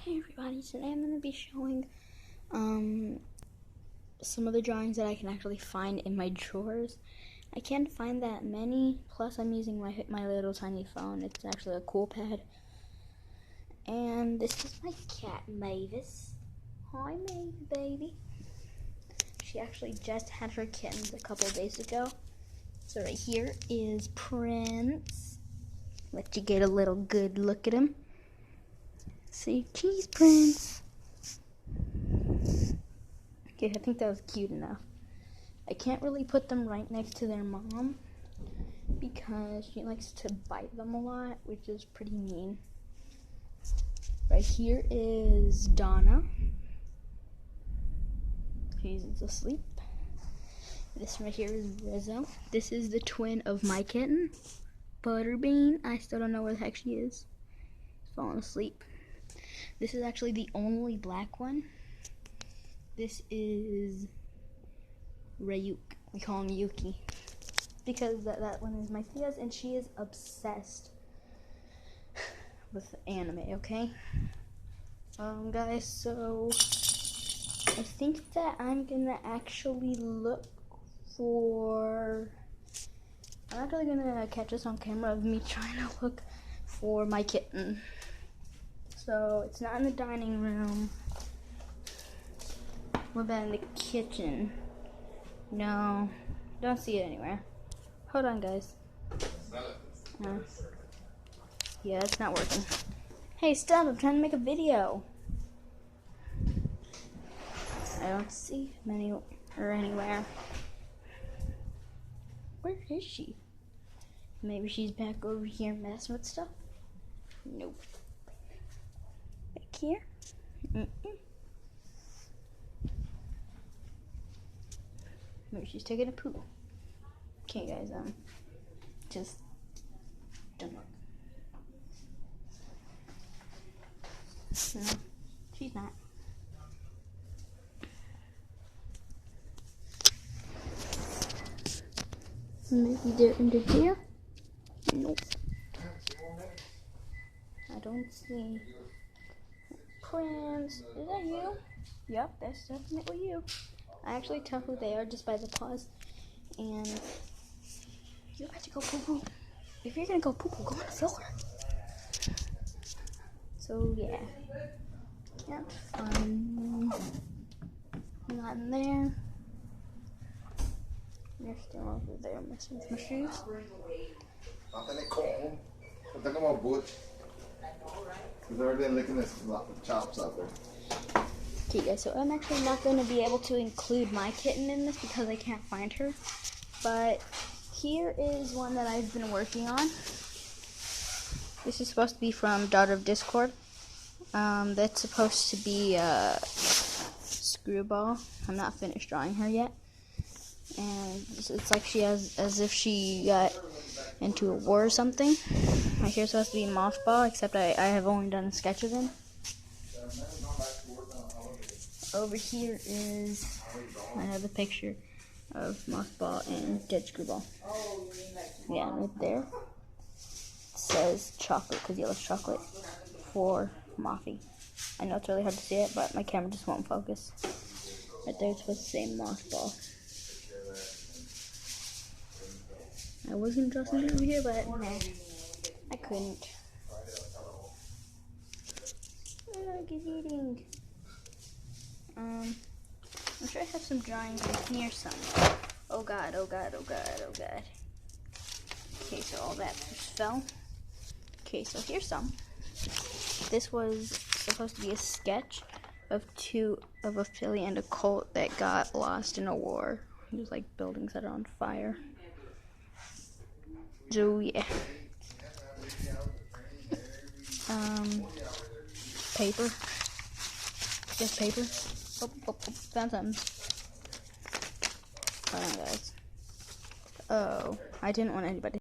Hey everybody, today I'm going to be showing some of the drawings that I can actually find in my drawers. I can't find that many, plus I'm using my little tiny phone. It's actually a cool pad. And this is my cat, Mavis. Hi, Mavis, baby. She actually just had her kittens a couple days ago. So right here is Prince. Let you get a little good look at him. Say cheese, Prince. Okay, I think that was cute enough. I can't really put them right next to their mom because she likes to bite them a lot, which is pretty mean. Right here is Donna. She's asleep. This right here is Rezo. This is the twin of my kitten, Butterbean. I still don't know where the heck she is. She's falling asleep. This is actually the only black one. This is Reyuk. We call him Yuki because that one is my Thea's, and she is obsessed with anime. Okay, guys. So I think that I'm gonna actually look for. I'm actually gonna catch this on camera of me trying to look for my kitten. So it's not in the dining room. What about in the kitchen? No, don't see it anywhere. Hold on, guys. Yeah, it's not working. Hey, stop! I'm trying to make a video. I don't see him anywhere. Where is she? Maybe she's back over here messing with stuff. Nope. Back here. Maybe she's taking a poo. Okay, guys, just don't look. No, she's not. Maybe they're under here. Nope. I don't see. Prince, is that you? Yep, that's definitely you. I actually tell who they are just by the paws. And you have to go poo-poo. If you're gonna go poo-poo, go on the floor. So yeah, can't find. Not in there. They're still over there messing with my shoes. Because they're already licking this chops out there. Okay, guys, so I'm actually not going to be able to include my kitten in this because I can't find her. But here is one that I've been working on. This is supposed to be from Daughter of Discord. That's supposed to be Screwball. I'm not finished drawing her yet. And it's like she has, as if she got into a war or something. My hair's supposed to be Mothball, except I have only done a sketch of him. Over here is another picture of Mothball and Dead Screwball. Yeah, right there. It says chocolate, because he loves chocolate, for Moffy. I know it's really hard to see it, but my camera just won't focus. Right there it's supposed to say Mothball. I was going to draw something over here, but nah, I couldn't. Look, he's eating. I'm sure I have some drawings in here somewhere. Oh god, oh god, oh god, oh god. Okay, so all that just fell. Okay, so here's some. This was supposed to be a sketch of a filly and a colt that got lost in a war. There's like buildings that are on fire. So yeah. Paper. Just paper. Oh, found something. Hold on, guys. Oh, I didn't want anybody